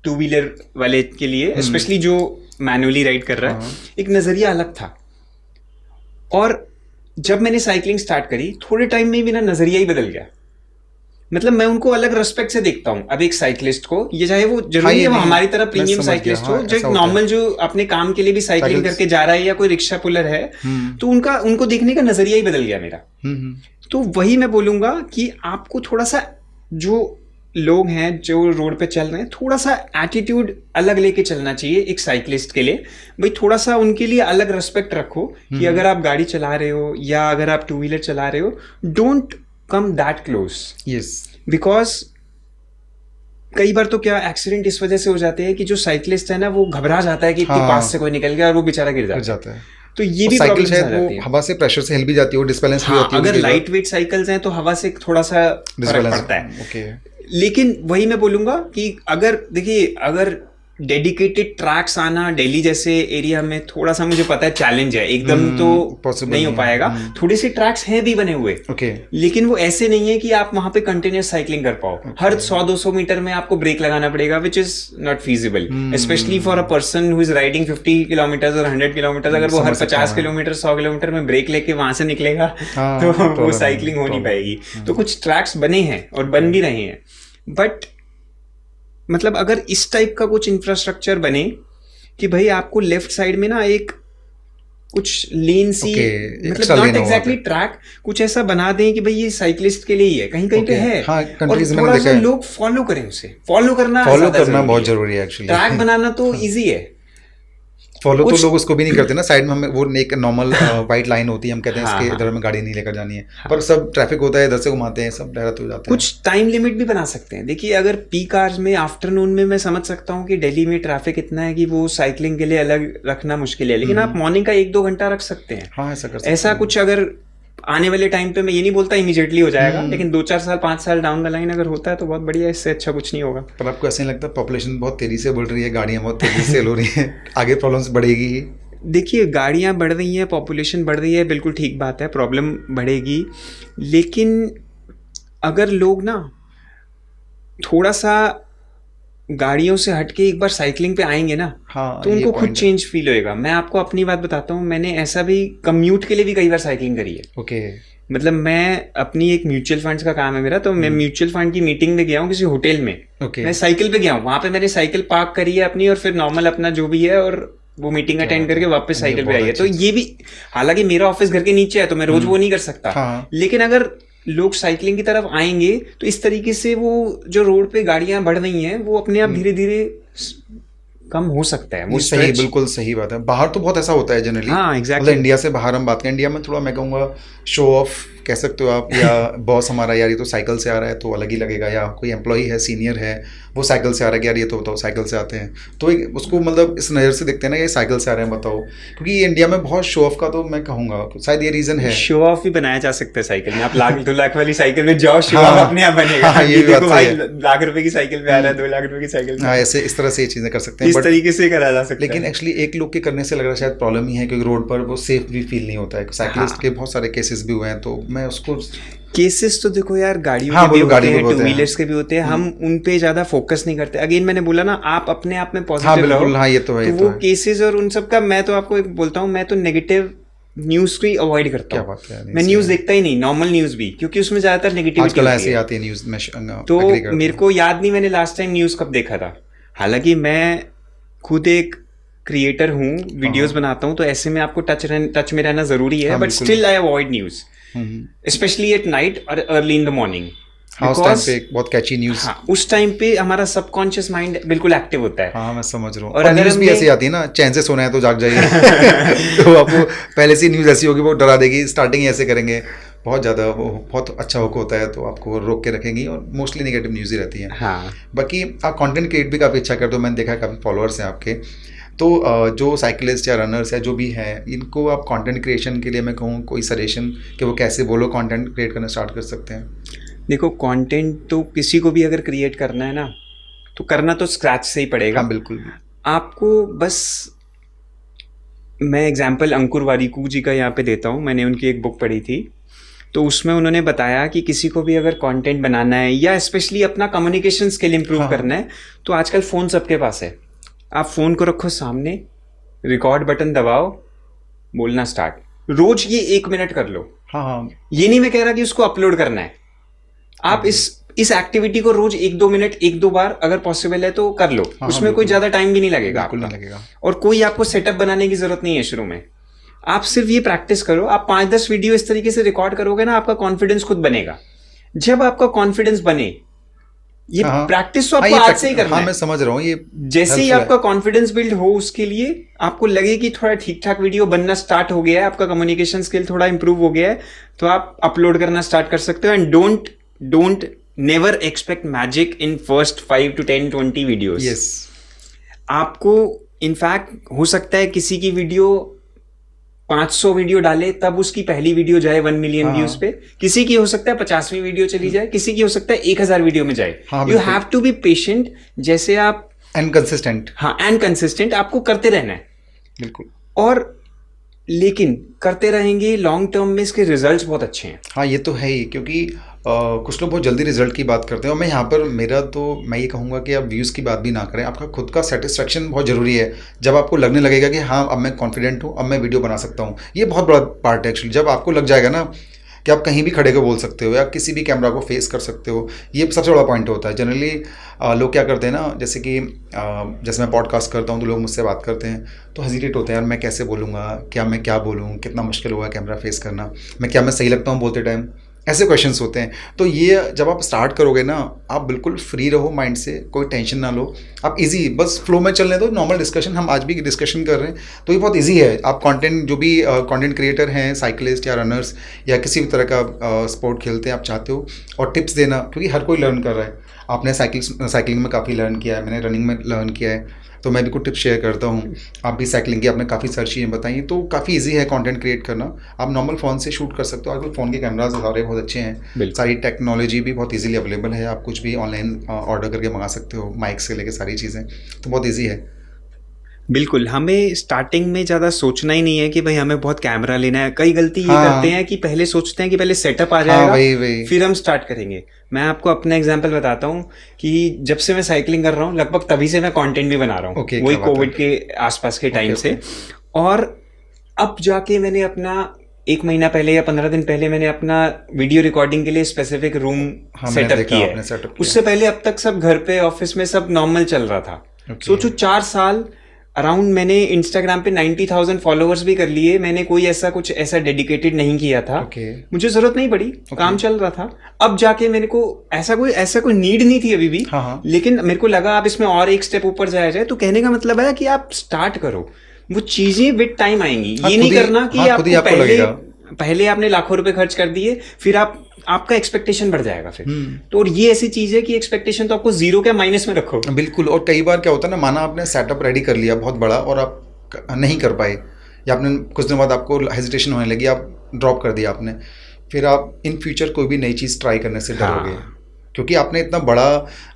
Speaker 1: 2 व्हीलर वाले के लिए, स्पेशली जो मैनुअली राइड कर रहा है, एक नजरिया अलग था। और जब मैंने साइकिलिंग स्टार्ट करी, थोड़े टाइम में ही मेरा नजरिया ही बदल गया। मतलब मैं उनको अलग रेस्पेक्ट से देखता हूँ अब एक साइकिलिस्ट को, ये चाहे वो जरूरी है वो हमारी तरह प्रीमियम साइकिलिस्ट हो, जो एक नॉर्मल जो अपने काम के लिए भी साइकिलिंग करके जा रहा है, या कोई रिक्शा पुलर है, तो उनको देखने का नजरिया ही बदल गया मेरा। तो वही मैं बोलूंगा कि आपको थोड़ा सा, जो लोग हैं जो रोड पे चल रहे हैं, थोड़ा सा एटीट्यूड अलग लेके चलना चाहिए एक साइकिलिस्ट के लिए। भाई थोड़ा सा उनके लिए अलग रेस्पेक्ट रखो कि अगर आप गाड़ी चला रहे हो या अगर आप 2 व्हीलर चला रहे हो, don't come that close,
Speaker 2: yes,
Speaker 1: because कई बार तो क्या एक्सीडेंट इस वजह से हो जाते हैं कि जो साइकिलिस्ट है ना, वो घबरा जाता है कि इतनी पास से कोई निकल गया और वो बेचारा गिर जाता है। तो ये भी
Speaker 2: साइकिल शायद वो हवा से प्रेशर से हिल भी जाती है, वो डिस्बैलेंस भी होती है।
Speaker 1: अगर लाइट वेट साइकिल्स हैं तो हवा से थोड़ा सा फर्क पड़ता है। लेकिन वही मैं बोलूंगा कि अगर देखिए, अगर डेडिकेटेड ट्रैक्स आना दिल्ली जैसे एरिया में थोड़ा सा मुझे पता है चैलेंज है, एकदम तो नहीं हो पाएगा। थोड़े से ट्रैक्स हैं भी बने हुए, लेकिन वो ऐसे नहीं है कि आप वहां पे कंटिन्यूस साइकिलिंग कर पाओ। हर 100-200 मीटर में आपको ब्रेक लगाना पड़ेगा, which is not feasible, specially for a person who is riding 50 kilometre और 100 किलोमीटर। अगर वो हर 50 किलोमीटर 100 किलोमीटर में ब्रेक लेके वहां से निकलेगा तो वो साइकिलिंग हो नहीं पाएगी। तो कुछ ट्रैक्स बने हैं और बन भी रहे हैं, बट मतलब अगर इस टाइप का कुछ इंफ्रास्ट्रक्चर बने कि भाई आपको लेफ्ट साइड में ना एक कुछ लेन सी, मतलब नॉट एग्जैक्टली ट्रैक, कुछ ऐसा बना दें कि भाई ये साइकिलिस्ट के लिए ही है, कहीं कहीं पे है। और थोड़ा सा लोग फॉलो करें, उसे फॉलो करना
Speaker 2: बहुत जरूरी है एक्चुअली।
Speaker 1: ट्रैक बनाना तो इजी है,
Speaker 2: फॉलो तो लोग उसको भी नहीं करते ना। साइड में हमें वो एक नॉर्मल व्हाइट लाइन होती है, हम कहते हैं इसके इधर में गाड़ी नहीं लेकर जानी है, पर सब ट्रैफिक होता है, इधर से घुमाते हैं, सब डायरेक्ट हो जाते हैं।
Speaker 1: कुछ टाइम लिमिट भी बना सकते हैं। देखिए अगर पीक आवर्स में, आफ्टरनून में, मैं समझ सकता हूँ कि दिल्ली में ट्रैफिक इतना है कि वो साइकिलिंग के लिए अलग रखना मुश्किल है, लेकिन आप मॉर्निंग का 1-2 घंटा रख सकते हैं।
Speaker 2: हाँ, ऐसा कर सकते हैं।
Speaker 1: ऐसा कुछ अगर आने वाले टाइम पे, मैं ये नहीं बोलता इमीडिएटली हो जाएगा, लेकिन 2-4 साल 5 साल डाउन द लाइन अगर होता है तो बहुत बढ़िया, इससे अच्छा कुछ नहीं होगा।
Speaker 2: पर आपको ऐसा नहीं लगता पॉपुलेशन बहुत तेजी से बढ़ रही है, गाड़ियाँ बहुत तेजी से हो रही हैं, आगे प्रॉब्लम्स बढ़ेगी?
Speaker 1: देखिए गाड़ियाँ बढ़ रही हैं, पॉपुलेशन बढ़ रही है, बिल्कुल ठीक बात है, प्रॉब्लम बढ़ेगी, लेकिन अगर लोग ना थोड़ा सा गाड़ियों से हटके एक बार साइकिलिंग पे आएंगे ना, तो उनको खुद चेंज फील होएगा। मैं आपको अपनी बात बताता हूँ, मैंने ऐसा भी कम्यूट के लिए भी कई बार साइकिलिंग करी है। मतलब मैं अपनी एक म्यूचुअल फंड्स का काम है मेरा, तो मैं म्यूचुअल फंड की मीटिंग में गया हूँ किसी होटल में।
Speaker 2: ओके।
Speaker 1: मैं साइकिल पे गया हूँ, वहां पे मैंने साइकिल पार्क करी है अपनी, और फिर नॉर्मल अपना जो भी है, और वो मीटिंग अटेंड करके वापस साइकिल पे आई है। तो ये भी, हालांकि मेरा ऑफिस घर के नीचे है तो मैं रोज वो नहीं कर सकता,
Speaker 2: हाँ।
Speaker 1: लेकिन अगर लोग साइकिलिंग की तरफ आएंगे तो इस तरीके से वो जो रोड पे गाड़ियां बढ़ रही हैं वो अपने आप धीरे धीरे कम हो सकता है। वो
Speaker 2: सही, बिल्कुल सही बात है। बाहर तो बहुत ऐसा होता है जनरली।
Speaker 1: हाँ, एग्जैक्टली।
Speaker 2: मतलब इंडिया से बाहर हम बात करें, इंडिया में थोड़ा मैं कहूँगा शो ऑफ कह सकते हो आप, या बॉस हमारा यार ये तो साइकिल से आ रहा है तो अलग ही लगेगा, या कोई एम्प्लॉई है सीनियर है वो साइकिल से आ रहा है, यार ये तो बताओ साइकिल से आते हैं, तो उसको मतलब इस नज़र से देखते हैं ना, ये साइकिल से आ रहे हैं बताओ। क्योंकि ये इंडिया में बहुत शो ऑफ का, तो मैं कहूँगा शायद ये रीज़न है।
Speaker 1: शो ऑफ भी बनाया जा सकता है साइकिल में। आप 1,00,000-2,00,000 वाली साइकिल में जाओ, शो ऑफ अपने आप बनेगा।
Speaker 2: हाँ, ये
Speaker 1: देखो भाई, ₹1,00,000 की साइकिल पे आ रहा है, 2,00,000 रुपए की साइकिल पे।
Speaker 2: हाँ, ऐसे इस तरह से ये चीज़ें कर सकते हैं,
Speaker 1: इस तरीके से करा जा सकता है।
Speaker 2: लेकिन एक्चुअली एक लोग के करने से लग रहा है शायद प्रॉब्लम ही है, क्योंकि रोड पर वो सेफ भी फील नहीं होता है। साइकिलिस्ट के बहुत सारे केसेस भी हुए हैं, तो मैं उसको
Speaker 1: केसेस तो देखो यार, गाड़ियों
Speaker 2: हाँ,
Speaker 1: के भी होते हैं,
Speaker 2: टू
Speaker 1: टू व्हीलर्स के भी होते हैं, हम उन पे ज्यादा फोकस नहीं करते। अगेन मैंने बोला ना, आप अपने आप में पॉजिटिव रहो।
Speaker 2: हाँ, ये तो है।
Speaker 1: तो वो केसेस और उन सब का मैं तो आपको एक बोलता हूँ, मैं तो नेगेटिव न्यूज को ही अवॉइड करता हूँ। मैं न्यूज देखता ही नहीं, नॉर्मल न्यूज भी, क्योंकि उसमें ज्यादातर नेगेटिविटी
Speaker 2: ऐसे आती है न्यूज में।
Speaker 1: तो मेरे को याद नहीं मैंने लास्ट टाइम न्यूज कब देखा था। हालांकि मैं खुद एक क्रिएटर हूँ, वीडियोस बनाता हूँ, तो ऐसे में आपको टच में रहना जरूरी है, but still I avoid news, specially at night और अर्ली इन द मॉर्निंग।
Speaker 2: उस टाइम पे बहुत कैची न्यूज।
Speaker 1: हाँ, उस टाइम पे हमारा सबकॉन्शियस माइंड बिल्कुल एक्टिव होता है।
Speaker 2: हाँ, मैं समझ रहा हूँ।
Speaker 1: और
Speaker 2: अगर न्यूज भी ऐसी आती है ना, चैन से सोना है तो जाग जाइए तो आपको पहले से न्यूज ऐसी होगी, वो डरा देगी, स्टार्टिंग ऐसे करेंगे, बहुत ज़्यादा वो बहुत अच्छा हुक होता है, तो आपको रोक के रखेंगी, और मोस्टली नेगेटिव न्यूज़ ही रहती है।
Speaker 1: हाँ,
Speaker 2: बाकी आप कंटेंट क्रिएट भी काफ़ी अच्छा करते हो, मैंने देखा है काफ़ी फॉलोअर्स हैं आपके। तो जो साइकिलिस्ट या रनर्स या जो भी हैं, इनको आप कंटेंट क्रिएशन के लिए मैं कहूँ कोई सजेशन कि वो कैसे वो लोग कंटेंट क्रिएट करना स्टार्ट कर सकते हैं?
Speaker 1: देखो, कंटेंट तो किसी को भी अगर क्रिएट करना है ना, तो करना तो स्क्रैच से ही पड़ेगा।
Speaker 2: हाँ, बिल्कुल।
Speaker 1: आपको बस, मैं एग्जांपल अंकुर वारिकू जी का यहाँ पे देता हूँ। मैंने उनकी एक बुक पढ़ी थी, तो उसमें उन्होंने बताया कि किसी को भी अगर कंटेंट बनाना है या स्पेशली अपना कम्युनिकेशन स्किल इंप्रूव करना है, तो आजकल फ़ोन सबके पास है। आप फ़ोन को रखो सामने, रिकॉर्ड बटन दबाओ, बोलना स्टार्ट। रोज ये 1 मिनट कर लो।
Speaker 2: हाँ,
Speaker 1: ये नहीं मैं कह रहा कि उसको अपलोड करना है। आप इस एक्टिविटी को रोज 1-2 मिनट 1-2 बार अगर पॉसिबल है तो कर लो। उसमें कोई ज्यादा टाइम भी नहीं लगेगा, और कोई आपको सेटअप बनाने की जरूरत नहीं है शुरू में। आप सिर्फ ये प्रैक्टिस करो। आप 5-10 वीडियो इस तरीके से रिकॉर्ड करोगे ना, आपका कॉन्फिडेंस खुद बनेगा। जब आपका कॉन्फिडेंस बने, ये प्रैक्टिस तो आपको आज से ही करना है।
Speaker 2: मैं समझ रहा हूँ। ये
Speaker 1: जैसे ही आपका कॉन्फिडेंस बिल्ड हो, उसके लिए आपको लगे कि थोड़ा ठीक ठाक वीडियो बनना स्टार्ट हो गया है, आपका कम्युनिकेशन स्किल थोड़ा इंप्रूव हो गया है, तो आप अपलोड करना स्टार्ट कर सकते हो। And don't never expect magic in first 5 to 10 20 videos.
Speaker 2: Yes, आपको
Speaker 1: इनफैक्ट हो सकता है किसी की वीडियो 500 वीडियो डाले तब उसकी पहली वीडियो जाए 1 मिलियन व्यूज पे, किसी की हो सकता है 50वीं वीडियो चली जाए, किसी की हो सकता है 1000 वीडियो में जाए। You have to be patient, जैसे आप
Speaker 2: एंड कंसिस्टेंट।
Speaker 1: हाँ, एंड कंसिस्टेंट, आपको करते रहना है।
Speaker 2: बिल्कुल।
Speaker 1: और लेकिन करते रहेंगे, लॉन्ग टर्म में इसके रिजल्ट्स बहुत अच्छे हैं।
Speaker 2: हाँ, ये तो है ही, क्योंकि कुछ लोग बहुत जल्दी रिजल्ट की बात करते हैं, और मैं यहाँ पर मैं ये कहूँगा कि आप व्यूज़ की बात भी ना करें। आपका खुद का सेटिस्फेक्शन बहुत ज़रूरी है। जब आपको लगने लगेगा कि हाँ, अब मैं कॉन्फिडेंट हूँ, अब मैं वीडियो बना सकता हूँ, ये बहुत बड़ा पार्ट है एक्चुअली। जब आपको लग जाएगा ना कि आप कहीं भी खड़े को बोल सकते हो या किसी भी कैमरा को फेस कर सकते हो, ये सबसे बड़ा पॉइंट होता है। जनरली लोग क्या करते हैं ना, जैसे मैं पॉडकास्ट करता हूँ तो लोग मुझसे बात करते हैं तो हेजिटेट होते हैं, यार मैं कैसे बोलूँगा, मैं क्या बोलूँ, कितना मुश्किल होगा कैमरा फेस करना, मैं सही लगता हूँ बोलते टाइम, ऐसे क्वेश्चंस होते हैं। तो ये जब आप स्टार्ट करोगे ना, आप बिल्कुल फ्री रहो माइंड से, कोई टेंशन ना लो, आप इजी बस फ्लो में चलने दो। नॉर्मल डिस्कशन, हम आज भी डिस्कशन कर रहे हैं, तो ये बहुत इजी है। आप कंटेंट, जो भी कंटेंट क्रिएटर हैं, साइकिलिस्ट या रनर्स या किसी भी तरह का स्पोर्ट खेलते हैं, आप चाहते हो और टिप्स देना, क्योंकि हर कोई लर्न कर रहा है। आपने साइकिलिंग में काफ़ी लर्न किया है, मैंने रनिंग में लर्न किया है, तो मैं भी कुछ टिप्स शेयर करता हूँ। आप भी साइकिलिंग की आपने काफ़ी सारी चीज़ें बताई, तो काफ़ी इजी है कंटेंट क्रिएट करना। आप नॉर्मल फ़ोन से शूट कर सकते हो, आजकल फ़ोन के कैमराज सारे बहुत अच्छे हैं, सारी टेक्नोलॉजी भी बहुत इजीली अवेलेबल है। आप कुछ भी ऑनलाइन ऑर्डर करके मंगा सकते हो, माइक से लेके सारी चीज़ें, तो बहुत ईजी है।
Speaker 1: बिल्कुल, हमें स्टार्टिंग में ज़्यादा सोचना ही नहीं है कि भाई हमें बहुत कैमरा लेना है। कई गलती ये करते हैं कि पहले सोचते हैं कि पहले सेटअप आ जाएगा, फिर हम स्टार्ट करेंगे। मैं आपको अपना एग्जांपल बताता हूँ कि जब से मैं साइकिलिंग कर रहा हूँ, लगभग तभी से मैं कंटेंट भी बना रहा हूँ, वही कोविड के आसपास के टाइम से। और अब जाके मैंने अपना 1 महीना पहले या 15 दिन पहले मैंने अपना वीडियो रिकॉर्डिंग के लिए स्पेसिफिक रूम
Speaker 2: हाँ, मैंने
Speaker 1: सेटअप
Speaker 2: देखा,
Speaker 1: किया
Speaker 2: आपने
Speaker 1: है।
Speaker 2: setup किया।
Speaker 1: उससे पहले अब तक सब घर पे ऑफिस में सब नॉर्मल चल रहा था। सोचो 4 साल अराउंड मैंने इंस्टाग्राम पे 90,000 फॉलोअर्स भी कर लिए, मैंने कोई ऐसा कुछ ऐसा डेडिकेटेड नहीं किया था। मुझे जरूरत नहीं पड़ी, काम चल रहा था। अब जाके मेरे को ऐसा कोई नीड नहीं थी अभी भी।
Speaker 2: हाँ।
Speaker 1: लेकिन मेरे को लगा अब इसमें और एक स्टेप ऊपर जाया जाए। तो कहने का मतलब है कि आप स्टार्ट करो, वो चीजें विद टाइम आएंगी।
Speaker 2: हाँ,
Speaker 1: ये नहीं करना कि आपको पहले आपने लाखों रुपए खर्च कर दिए, फिर आपका एक्सपेक्टेशन बढ़ जाएगा फिर। तो और ये ऐसी चीज है कि एक्सपेक्टेशन तो आपको जीरो क्या माइनस में रखो।
Speaker 2: बिल्कुल। और कई बार क्या होता है ना, माना आपने सेटअप रेडी कर लिया बहुत बड़ा और आप नहीं कर पाए, या आपने कुछ दिन बाद आपको हेजिटेशन होने लगी, आप ड्रॉप कर दिया आपने, फिर आप इन फ्यूचर कोई भी नई चीज़ ट्राई करने से डरोगे। क्योंकि आपने इतना बड़ा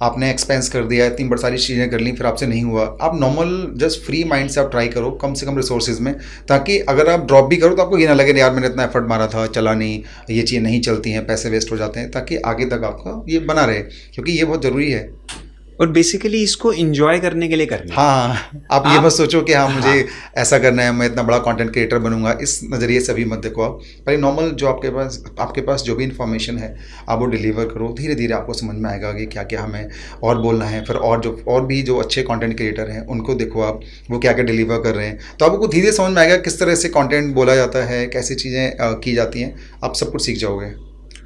Speaker 2: आपने एक्सपेंस कर दिया, इतनी बड़ी सारी चीज़ें कर ली, फिर आपसे नहीं हुआ। आप नॉर्मल जस्ट फ्री माइंड से आप ट्राई करो, कम से कम रिसोर्सेज में, ताकि अगर आप ड्रॉप भी करो तो आपको ये ना लगे यार मैंने इतना एफर्ट मारा था, चला नहीं, ये चीज़ें नहीं चलती हैं, पैसे वेस्ट हो जाते हैं, ताकि आगे तक आपका ये बना रहे, क्योंकि ये बहुत ज़रूरी है।
Speaker 1: और बेसिकली इसको एंजॉय करने के लिए करना।
Speaker 2: हाँ, आप ये मत सोचो कि हाँ मुझे ऐसा करना है, मैं इतना बड़ा कंटेंट क्रिएटर बनूंगा, इस नज़रिए से अभी मत देखो आप। पर नॉर्मल जो आपके पास जो भी इन्फॉर्मेशन है आप वो डिलीवर करो, धीरे धीरे आपको समझ में आएगा कि क्या क्या हमें और बोलना है। फिर और भी जो अच्छे कंटेंट क्रिएटर हैं उनको देखो आप, वो क्या क्या डिलीवर कर रहे हैं, तो आपको धीरे समझ में आएगा किस तरह से कंटेंट बोला जाता है, कैसी चीज़ें की जाती हैं, आप सब कुछ सीख जाओगे।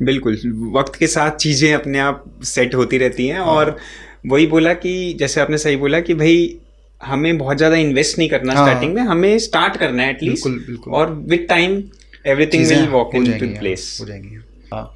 Speaker 1: बिल्कुल, वक्त के साथ चीज़ें अपने आप सेट होती रहती हैं। और वही बोला कि जैसे आपने सही बोला कि भाई हमें बहुत ज़्यादा इन्वेस्ट नहीं करना स्टार्टिंग में, हमें स्टार्ट करना है एटलीस्ट।
Speaker 2: बिल्कुल।
Speaker 1: और with time everything will walk into place
Speaker 2: हो जाएंगी। हाँ,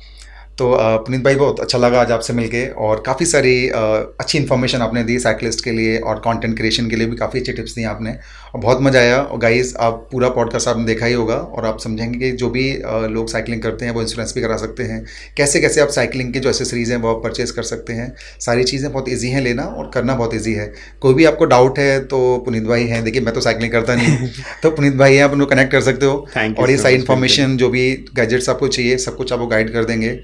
Speaker 2: तो पुनीत भाई बहुत अच्छा लगा आज आपसे मिलके, और काफ़ी सारी अच्छी इन्फॉर्मेशन आपने दी साइकिलिस्ट के लिए, और कंटेंट क्रिएशन के लिए भी काफ़ी अच्छी टिप्स दी आपने, और बहुत मज़ा आया। और गाइस, आप पूरा पॉडकास्ट आपने देखा ही होगा, और आप समझेंगे कि जो भी लोग साइकिलिंग करते हैं वो इंश्योरेंस भी करा सकते हैं, कैसे कैसे आप साइकिलिंग के जो एसेसरीज़ हैं वो आप परचेज़ कर सकते हैं। सारी चीज़ें बहुत ईजी हैं लेना, और करना बहुत ईजी है। कोई भी आपको डाउट है तो पुनीत भाई हैं, देखिए मैं तो साइकिलिंग करता नहीं तो पुनीत भाई हैं, आप उनको कनेक्ट कर सकते हो, और ये सारी इन्फॉर्मेशन जो भी गैजेट्स आपको चाहिए सब कुछ आपको गाइड कर देंगे।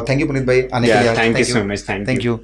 Speaker 2: थैंक यू पुनीत भाई आने के लिए।
Speaker 1: Thank you so much.
Speaker 2: Thank you.